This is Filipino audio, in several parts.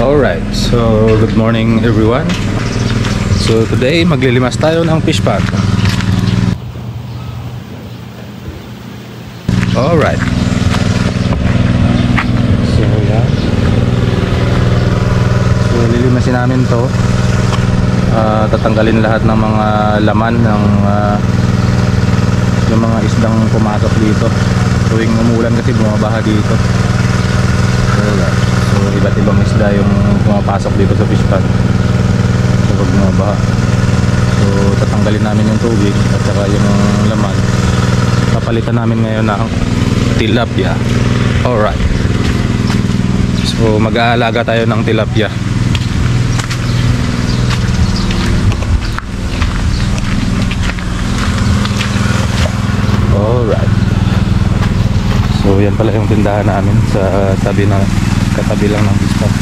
Alright, so good morning everyone. So today maglilimas tayo ng fish pond. Alright. So yeah. So lilimasin namin to. Tatanggalin lahat ng mga laman ng yung mga isdang pumasok dito. Tuwing umulan kasi bumabaha dito. Alright. So iba't ibang isda yung pumapasok dito sa fish pond kapag bumabaha. So tatanggalin namin yung tubig at saka yung laman. Papalitan namin ngayon ng tilapia. Alright. So mag-aalaga tayo ng tilapia. Alright. So yan pala yung tindahan namin sa tabi na katabi lang ng fish pond.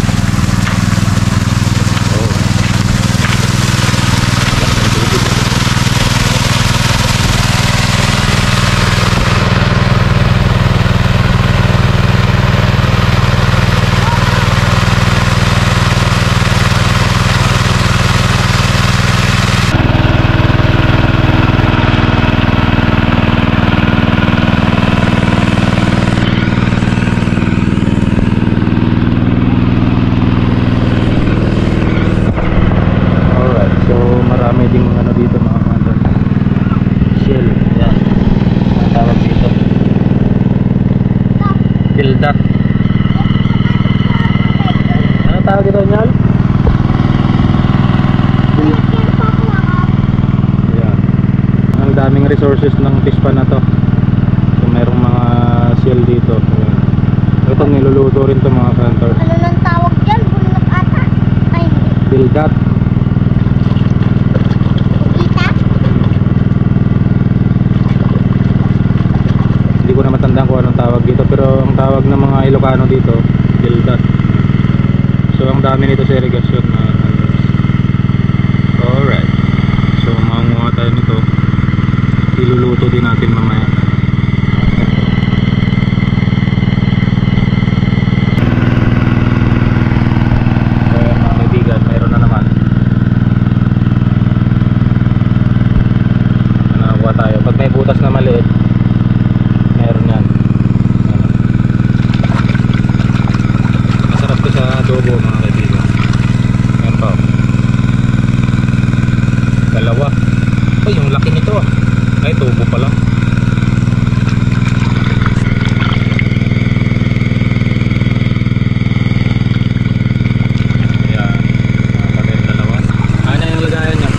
Dildat. Ano tawag ito, Nyal? Ayan. Ang daming resources ng fish pond na to. So mayroong mga shell dito. Ayan. Ito niluluto rin to mga kantor. Ano nang tawag dyan? Bulak ata? Ay, Dildat. Hindi ko na matandaan kung anong tawag dito, pero ang tawag ng mga Ilocano dito, dildat. So ang dami nito sa irrigation. Alright. So mangunguha tayo nito. Iluluto din natin mamaya. So yan mga kaibigan, mayroon na naman. Nakakuha tayo. Pag may butas na maliit, meron yan. Masarap ko sa adobo mga kaibigan. Yan pa. Dalawa. Ay, yung laki nito ah. Ay, tubo pa lang. Ayan. Nakakagay yung dalawa. Ano yung lagayan niya?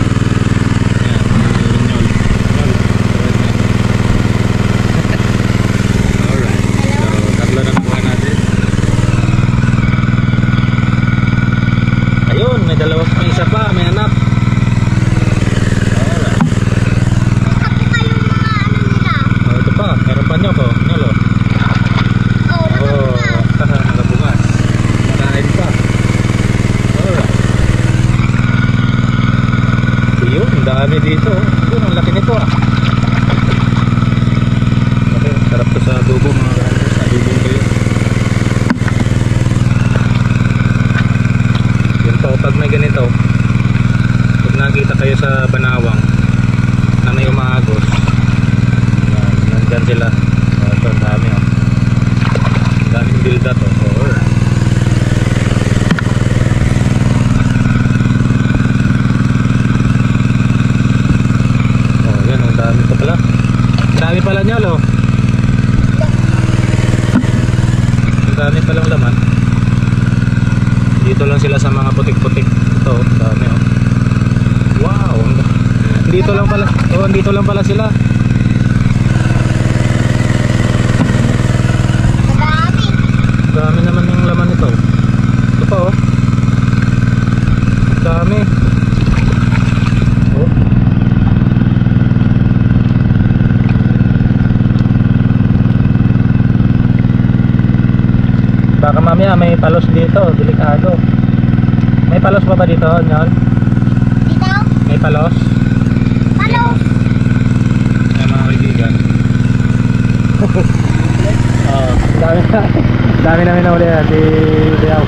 May dalawa pa, isa pa, may anak. Alright. Nakapit pa yung mga ano nila. Oh, ito pa, meron pa nyo ko, Nyolo. Oo, nakapit na. Nakabungas. Nakain pa. Alright. Yun, ang dami dito. Yun, ang laki nito ah. Okay, sarap to sa adobo mga kanto. Sa adobo ko yun. Pag may ganito, pag nakita kayo sa Banawang na may umaagos, nandyan sila. Ito, ang dami oh. Daming dildat oh. Alright. Oh, yan, ang dami pa pala. Dami pala niya lo. Ang dami palang laman. Dito lang sila sa mga putik-putik. Ito, dami oh. Wow. Dito lang pala. Oh, dito lang pala sila. Madami. Dami naman yung laman nito. Ito pa oh. Dami. Oh. Baka mamaya may palos dito, delikado. May palos pa ba dito, Nyol? Dito? May palos? Palos. Ay mga kaibigan. Dami namin na uli yan, si Diaw.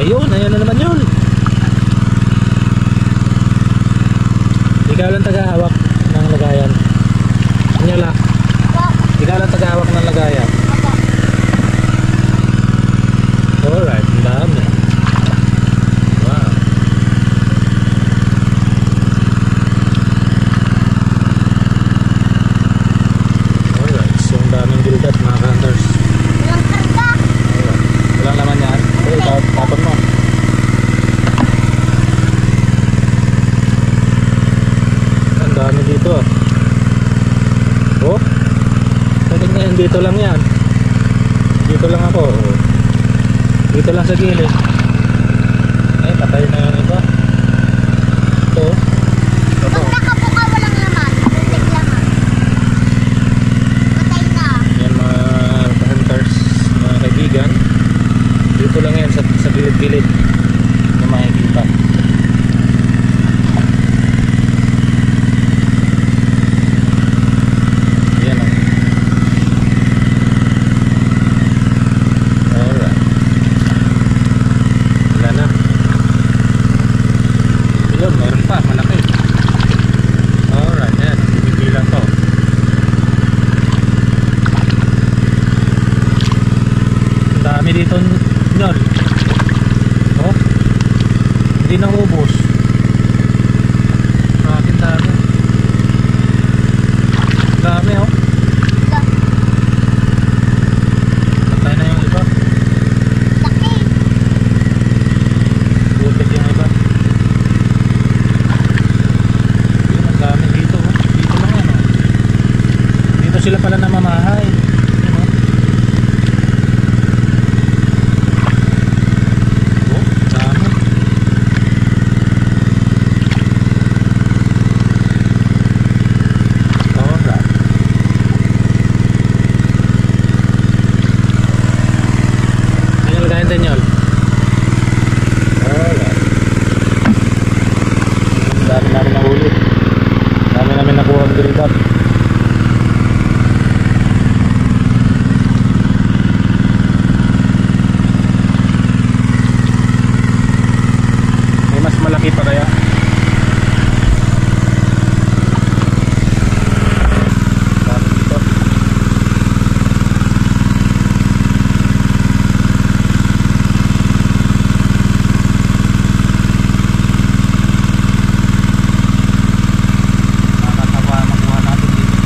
Ayun, ayan na naman yun. Ikaw lang tagahawak ng lagayan. Anyola, Opo. ikaw lang tagahawak ng lagayan. Opo. Alright, ang dami. Wow. Alright, so ang daming gildat mga hunters. Walang karga. Alright. Walang laman yan. Okay, tapon mo. Ang dami dito. Oh, pwede ngayon dito lang yan. Dito lang ako. Oh. Dito lang sa gilid. Eh, patay na yung iba. Ito. Ito. Pag nakabuka, walang laman. Buntik laman. Patay na. Yan mga hunters, mga kaibigan. Dito lang yan sa gilid-gilid. Yung makikita. Yan o. Alright. Wala na. Yun, meron pa. Malaki. Alright, yan. Bibilang to. Ang dami dito nyon. Oh, hindi na ubos. Grabe, ang dami. Ang dami oh. Patay na yung iba. Laki. Butik yung iba. Yun, ang dami dito oh. Dito lang yan oh. Dito sila pala namamahay. Yun oh. Oh, dami. Alright. Daniel, kain Daniel. Alright. Ang dami namin nahuli. Ang dami namin nakuha ang gildat. May mas malaki pa kaya? Dami dito. Nakakatawa makuha natin dito.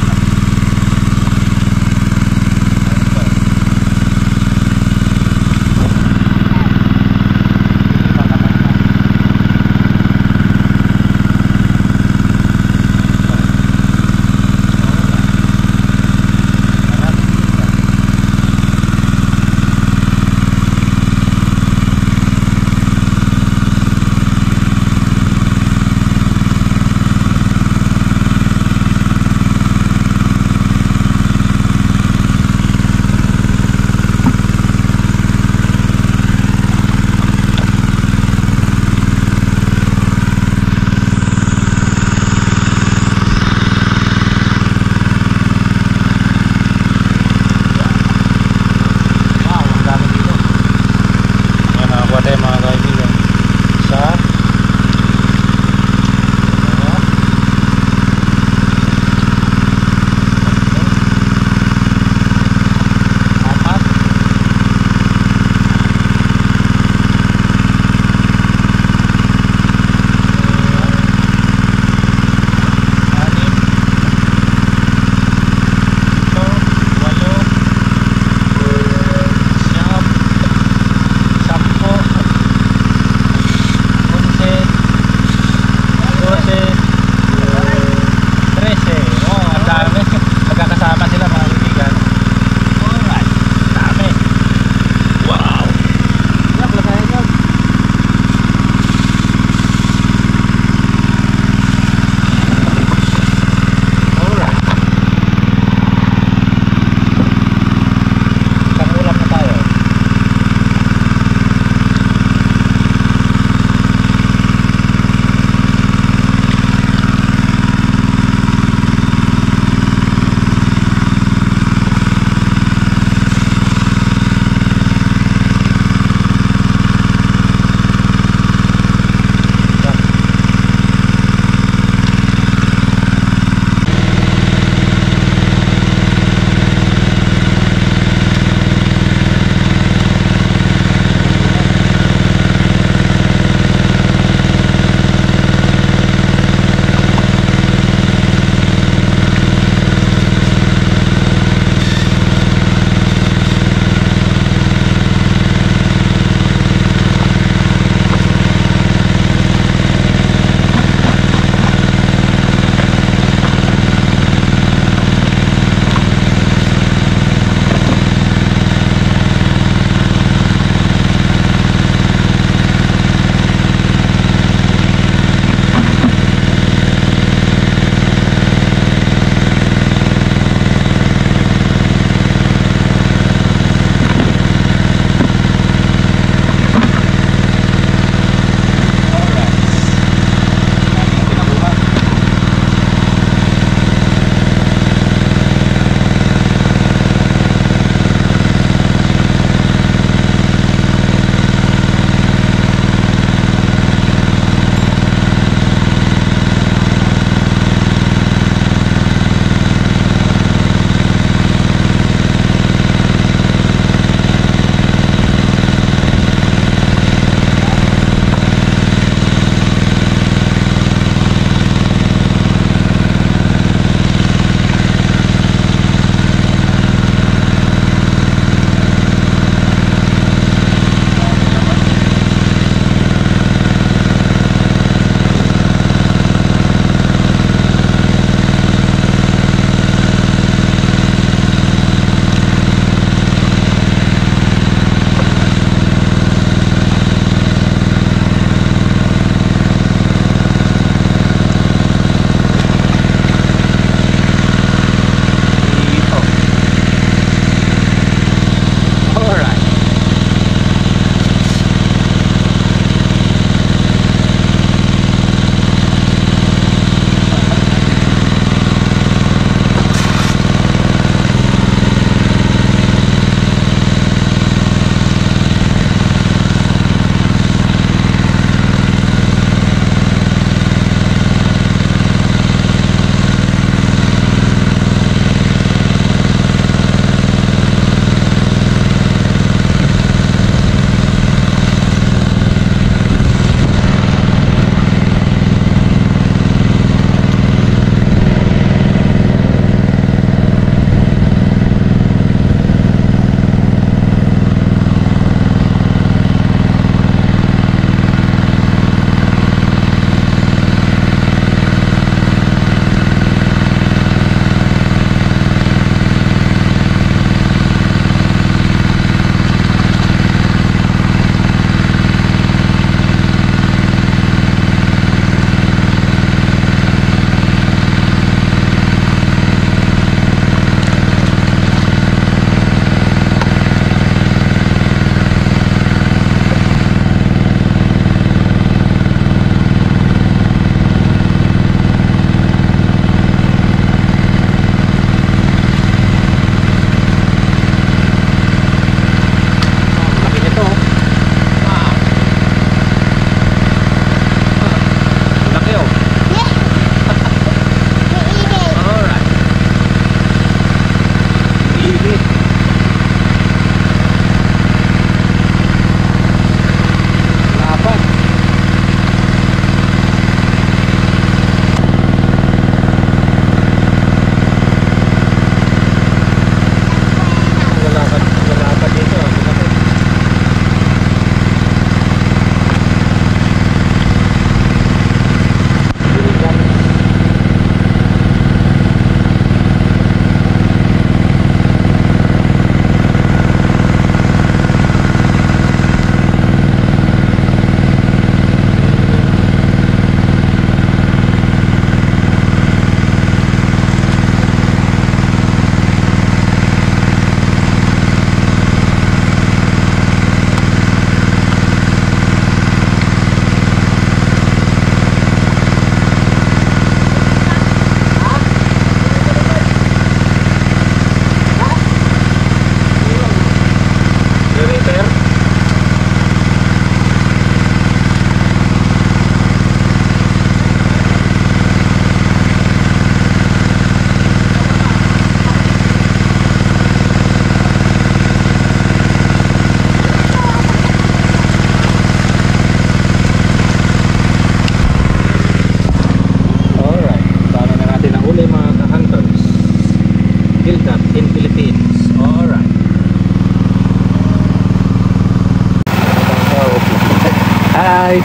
Bye!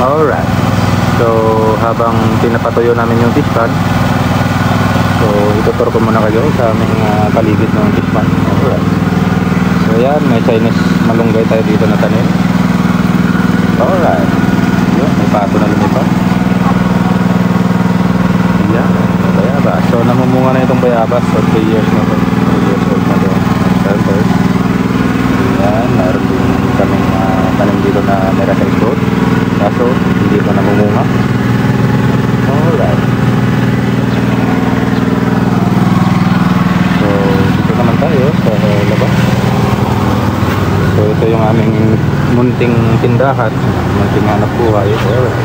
Alright. So, habang pinapatuyo namin yung fish pan, so itutur ko muna kayo sa aming paligid ng fish pan. Alright. So yan, may Chinese malunggay tayo dito na tanim. Alright. Yun, may pato na lumipad. Yan, bayabas. So namumunga na itong bayabas. So 3 years na po. 3 years old na doon. Center. Yan, meron din kaming tanim dito na miracle fruit. Kaso, hindi pa namumunga. Alright. So, dito naman tayo sa labas. So, ito yung aming munting tindahan. Munting hanap buhay. Alright.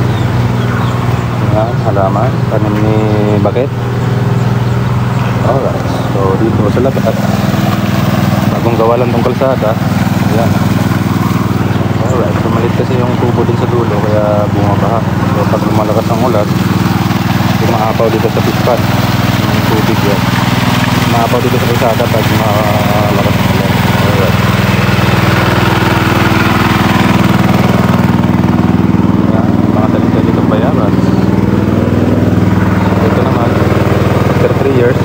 Yan, halaman. Tanim ni Bakit. Alright. So, dito sa labas. Bagong gawa lang tong kalsada. Yan. Alright. So, malit kasi yung tubo din sa dulo. Kaya bumabaha. So, pag lumalakas ang ulan, maapaw dito sa pispan yung tubig yan. Maapaw dito sa kalsada pag malakas ang ulan. Alright. Yan, mga talita dito bayabas. Ito naman, after 3 years,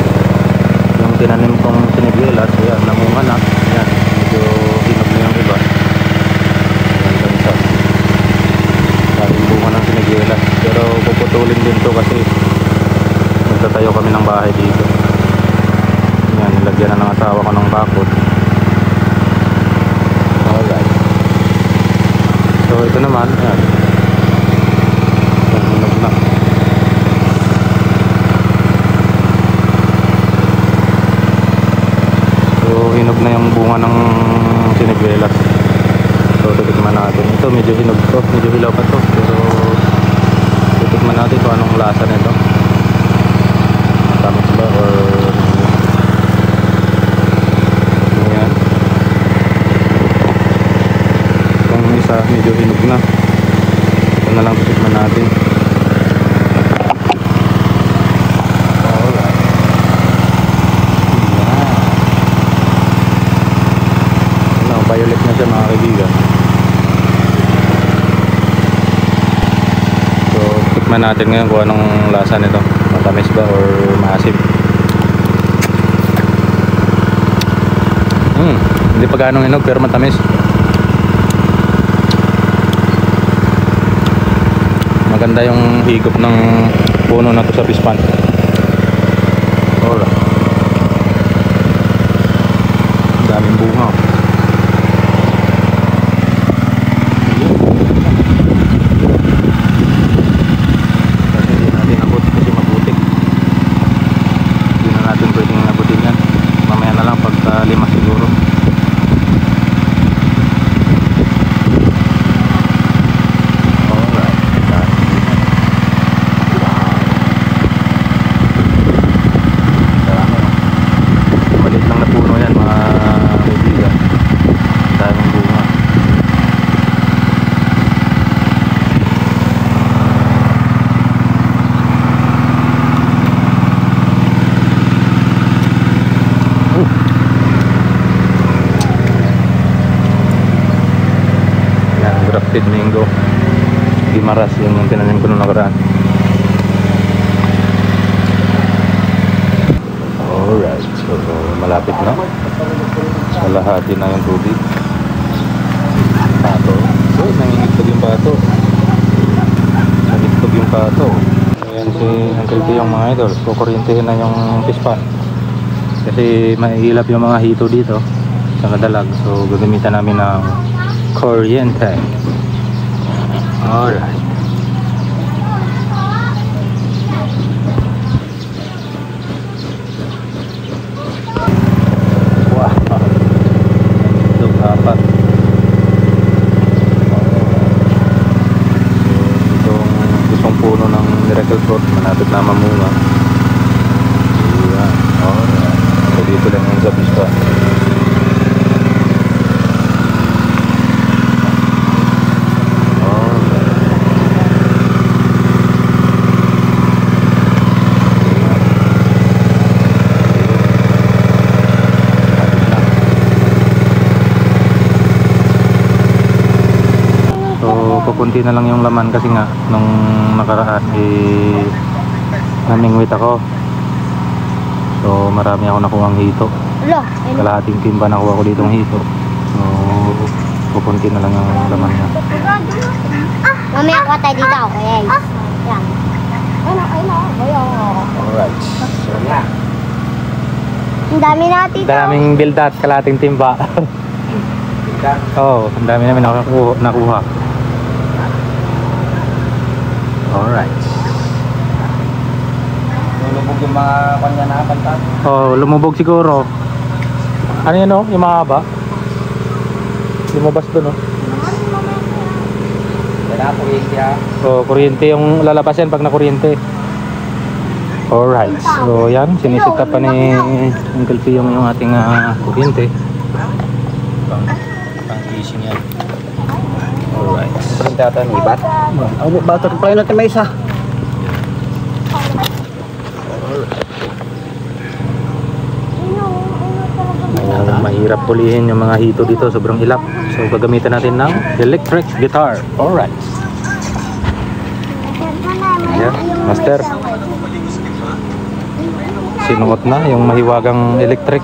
yung tinanim kong sinigwilas, yan, namunga na. Yan, medyo hinog na yung iba. Yan, gansa. Daming bunga ng sinigwilas. Pero puputulin din to kasi magtatayo kami ng bahay dito. Yan, nilagyan na ng asawa ko ng bakod. Alright. So ito naman, yan. Yan, hinog na. So hinog na yung bunga ng sinigwelas. So titikman natin. Ito medyo hinog to, medyo hilaw pa to. Pero titikman natin kung anong lasa nito. Tamis ba or ayan. Itong isa medyo hinog na. Ito na lang titikman natin. Alright. Ano, violet na siya mga kaibigan. So tikman natin ngayon kung anong lasa nito. Matamis ba or maasim. Hindi pa ganong hinog pero matamis. Maganda yung higop ng puno na to sa pispan. Alright. Daming bunga. Grafted mango Gimaras yung tinanim ko nung nakaraan. Alright, so malapit na. Kalahati na yung tubig. Pato. So nangingitog yung pato. Nangingitog yung pato. Ayan si Uncle P yung mga idol. Kukurintihin na yung pispan. Kasi maihilap yung mga hito dito sa kadalag. So gagamitan namin ng kuryente. Alright. Wow. Itong apat. Itong isang puno ng miracle fruit malapit na mamunga. Ayan. Alright. So dito lang yung sa pista. kukunti na lang yung laman kasi nga nung nakaraan namingwit ako. So marami ako nakuhang hito. Ulo. Kalahating timba nakuha ko ditong hito. So kukunti na lang yung laman niya. Mamaya ko tayo dito ako. Yan. Yan. Alright. So yeah. Ang dami natin. Daming bildat, kalahating timba. Oo, ang dami namin nakuha. Alright. Lumubog yung mga kanya na kantan. Oh, lumubog siguro. Ano yan oh? Yung mahaba? Lumabas doon oh. Kaya po siya. So, kuryente yung lalabas yan pag nakuryente. Alright. So, yan. Sinisita pa ni Uncle P yung ating kuryente. Pang-fishing yan. Alright. Ang tata ni Bat. Ano ba ito? Pagkain natin may isa. Mahirap pulihin yung mga hito dito. Sobrang ilap. So, gagamitan natin ng electric guitar. Alright. Yan. Master. Sinuot na yung mahiwagang electric.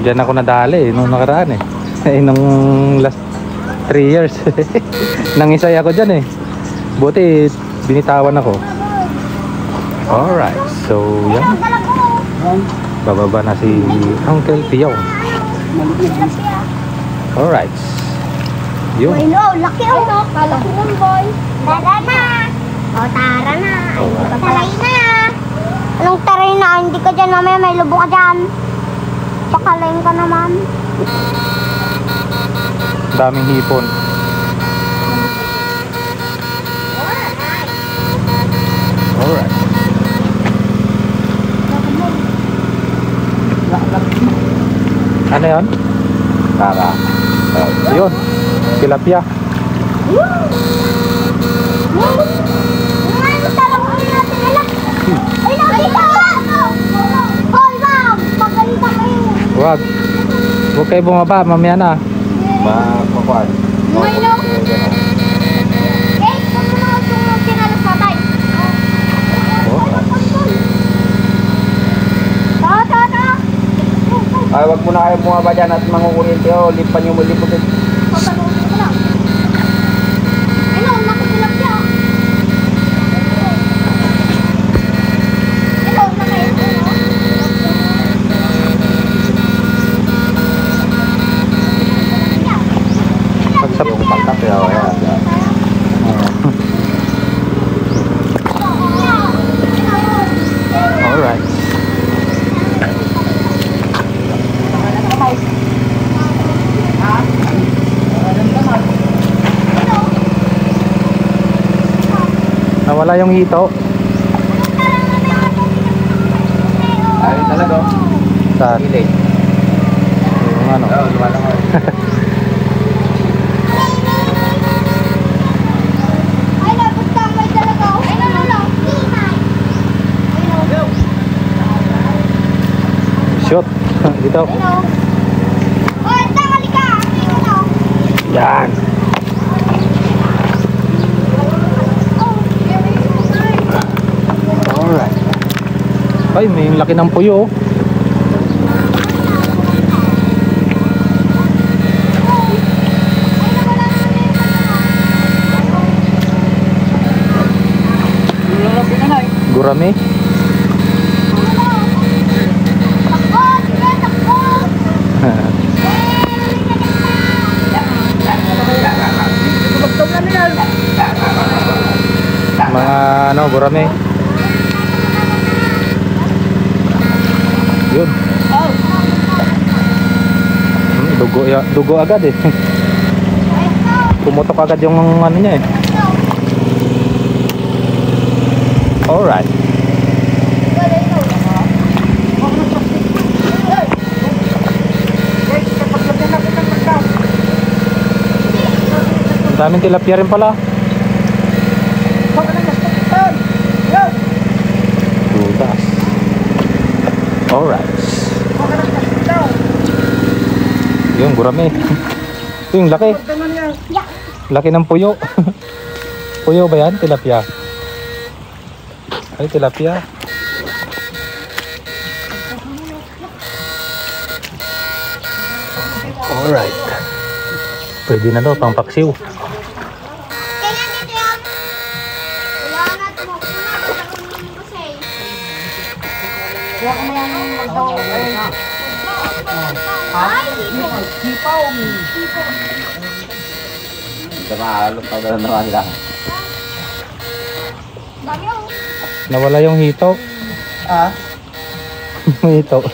Diyan ako nadali nung nakaraan nung last 3 years. Nangisay ako dyan Buti binitawan ako. Alright, so yan. Bababa na si Uncle Pio. Alright. Yun. Boy, no, laki oh. Kalaki nun, boy. Tara na. O, tara na. Taray na. Anong taray na? Hindi ka dyan mamaya, may lubong ka dyan. Pakalain ka naman. Daming hipon. Alright. Ano yun? Tara. Yun. Tilapia. Wag. Huwag kayo bumaba. Mamaya na. Makukuhan. Ay, wag muna kayo bumaba dyan at mangukuryente. Lipan nyo mo, liputin. Pagsap. Yung pagkap yun. Alright. Nawala yung hito. Ay, talaga. Saan? Gilid. Yung ano? Oo, lumalangoy. Shoot. Dito. Yan. Alright. Ay, may laki ng puyo. Gurame. Mga ano, gurame. Yun. Dugo agad Pumutok agad yung ano niya Alright. Ang daming tilapia rin pala. Tutas. Alright. Yung gurame. Ito yung laki. Laki ng puyo. Puyo ba yan? Tilapia. Ay, tilapia. Alright. Pwede na daw, pang paksiw. Kailan dito yan? Wala na, tumakbo na. Pagkakunin ko siya eh. Kaya ko may ano magdaw. Ay, dito. Sipaw. Ito maaalot na naman lang. Dami oh. Nawala yung hito. Hito.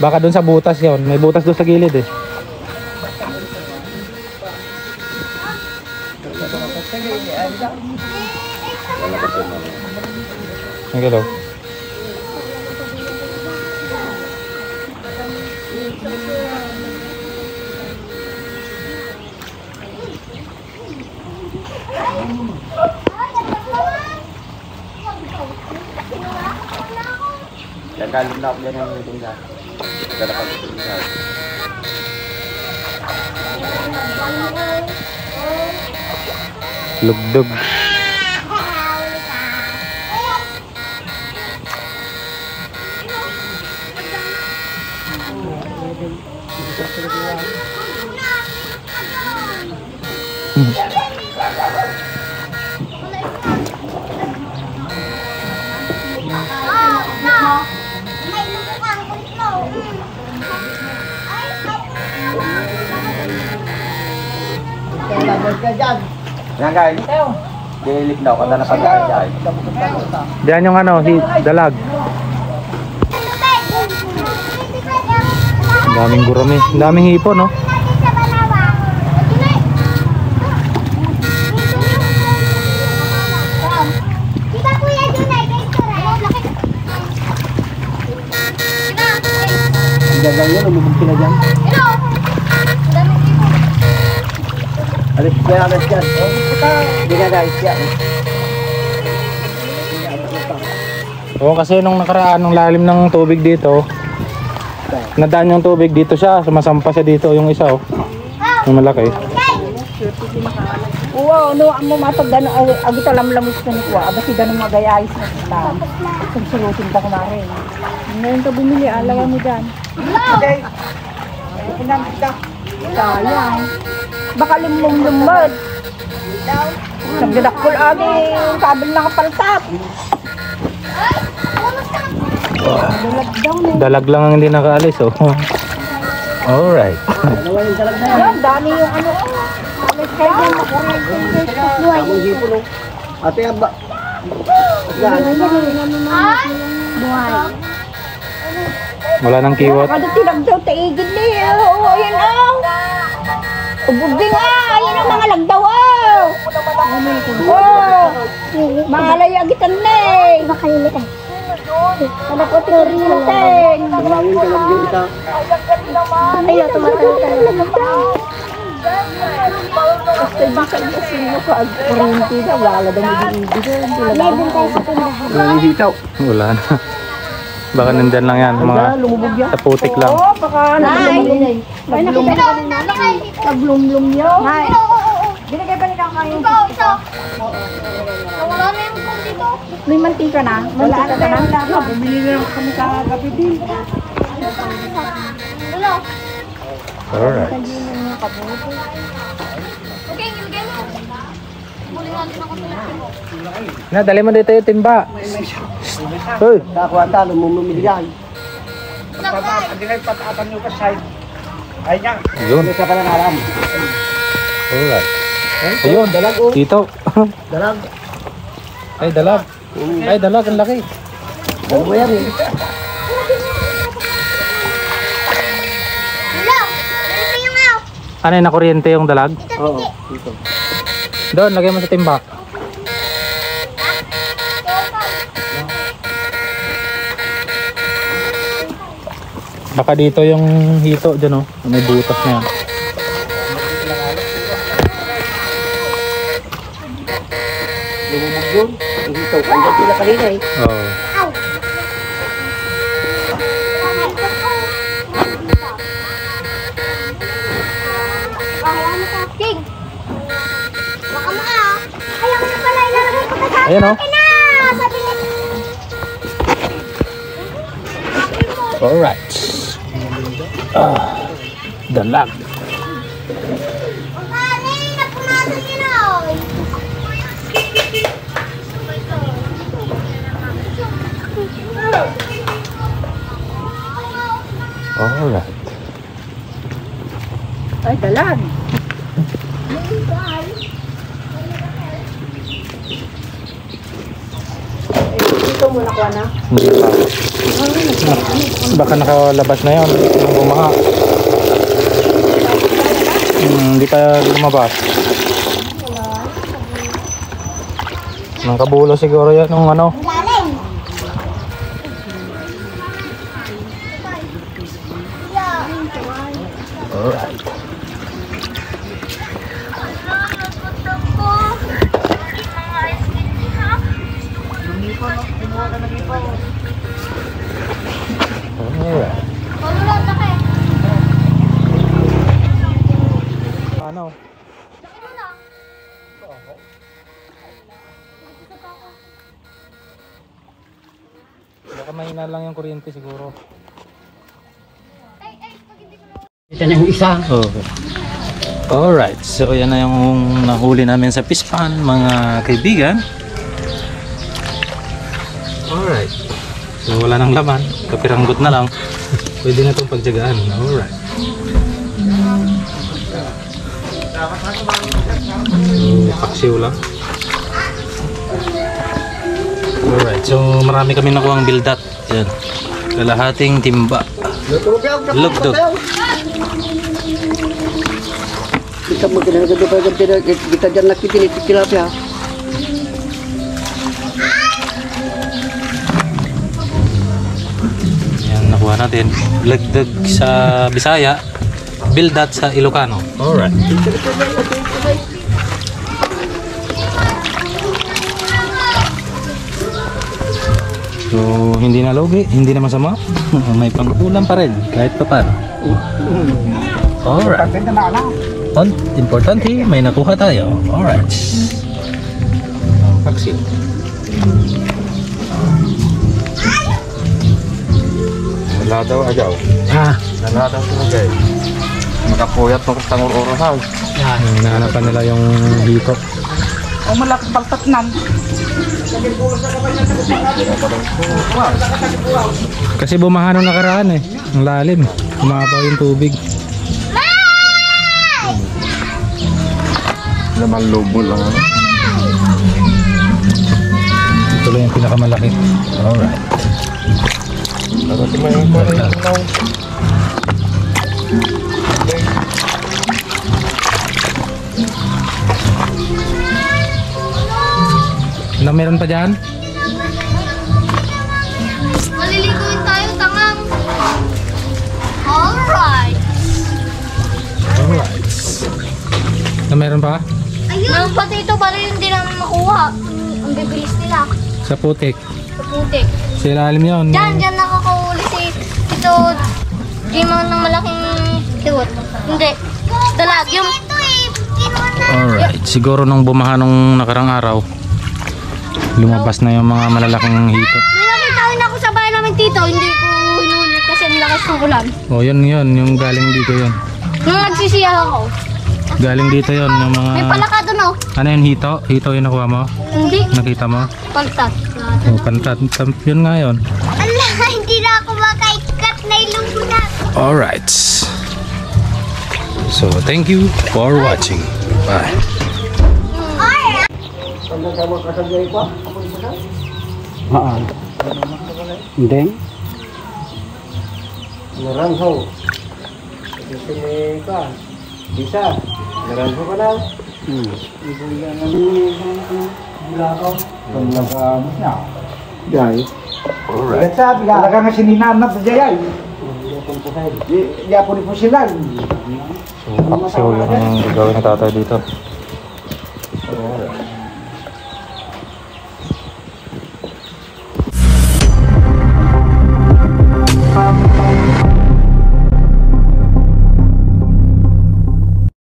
Baka doon sa butas yun. May butas doon sa gilid eh. Ang galaw. Galing na ako yan yung meeting na. Ito na pag-meeting na. Lugdog. May lubukang kulit mo. Ay, Kaya labas ka dyan. Yan guys. Dilik na ako. Kanta na pag-aaral dyan. Diyan yung ano, dalag. Ang daming gurami. Ang daming hipon, no? Gagaw yun, umubog sila dyan. Alis ka, alis ka. Hindi na guys, yan. Oo, kasi nung nakaraan, nung lalim ng tubig dito, nadaan yung tubig dito siya, sumasampa siya dito yung isa, oh. Yung malaki. Oo, no, mo matag gano'n, agito lamlamus ka ni Kwa, abasi gano'n magayayos na kita. Kung sulutin ka kumarin. Ngayon ka bumili, alawa mo dyan. Okay. Sayang. Baka lumumad. Nagdadakol agi, kabil na kapaltap. Dalag lang ang hindi nakaalis, oh. Alright. Yan, dami yung ano. Kaya yung makulit. Ate, aba. Wala nang kiwat. Kada tinagdaw, taigid niya. Oo, yan ang. Ubugin nga, yan ang mga lagdaw. Oo. Malay agitan na eh. Makalilit eh. Kada po tinuritin. Ayaw, tumatang Basta di sa sino ko ag kurinti na wala daw ibigay. Lebon tayo sa tindahan. Wala na. Baka nandyan lang yan, mga Lumubog yan. sa putik lang. Oo, baka naglumlum yun. Binigay ba nila kayo? Wala na yung kung dito. May mantika na? Mantika ka na? Bumili na lang kami kagabi din. Hello. Alright. Okay, ilagay mo. Muli natin ako sa Na, dali mo dito yung timba. Hoy. Kakuha talo, mumumili yan. Yun. Isa ka lang alam. Alright. Ayun, dalag oh. dito. Dalag. Ay, dalag. Ay, dalag, ang laki. Dalag mo yan eh. Hello. Dito yung ano. Ano yun, nakuryente yung dalag? Oo, dito. Doon, lagay mo sa timba. Baka dito yung hito dyan, oh. May butas na yan. Lumubog yun. Ito, kaya sila kanina eh. Oo. Ayan o. Alright. Dalag. Alright. Ay, dalag. Dito mo nakuha na? Hindi pa. Baka nakalabas na yun. Yung bumaha. Hindi pa lumabas. Nang kabulo siguro yan nung ano. Alright. Alright. Ano? Baka mahina lang yung kuryente siguro. Ito na yung isa. Okay. Alright, so yan na yung nahuli namin sa fish pond, mga kaibigan. Alright. So wala nang laman, kapiranggot na lang. Pwede na itong pagtyagaan. Alright. So, paksiw lang. Alright, so marami kami nakuha ang bildat. Yan. Kalahating timba. Lugdog. Kita mo kita dyan nakitin ito tilapia. Yan, nakuha natin. Lugdog sa Bisaya, bildat sa Ilocano. Alright. So, hindi na logi, hindi na masama. May pang-ulam pa rin, kahit pa paano. Alright. Importante, may nakuha tayo. Alright. Ang paksiw. Wala daw agaw. Ah, Wala daw tumagay. Makapuyat ng tangur-urasaw. naanapan nila yung dito. O malaking paltatnan. Kasi bumaha nung nakaraan eh. Ang lalim. Umapaw yung tubig. Naman lobo lang. Ito lang yung pinakamalaki. Alright. Ano si may kuha Na meron pa dyan? Maliliguin tayo, tangang. Alright. Alright. Na meron pa? Ayun. Pati ito pala yung hindi namin makuha. Ang bibilis nila. Sa putik. Sa putik. Sa ilalim yun. Diyan nakakahuli si ito. Gimon ng malaking tiwot. Hindi. Dalag. Yung... Alright. Siguro nung bumaha nung nakarang araw, lumabas na yung mga malalaking hito. May nakita rin ako sa bahay namin tito. Hindi ko hinuli kasi ang lakas ng ulan. Oh, yun. Yung galing dito yun. Nung nagsisiyaw ako. Galing dito yun. Yung mga... May palaka doon oh. Ano yun? Hito? Hito yung nakuha mo? Hindi. Nakita mo? Pantat. Oh, pantat. Yun nga yun. Ala, hindi na ako makaikat na ilong na. Alright. So, thank you for watching. Bye. Hindi. Naranho. Kasi may ka. Bisa. Naranho ka na. Ibigyan na bulakaw. Paglagamot niya. Jay. Alright. Sabi ka. Talaga nga sininanap sa Jayay. Yapon po sila. So, paksiw yung gagawin ng tatay dito.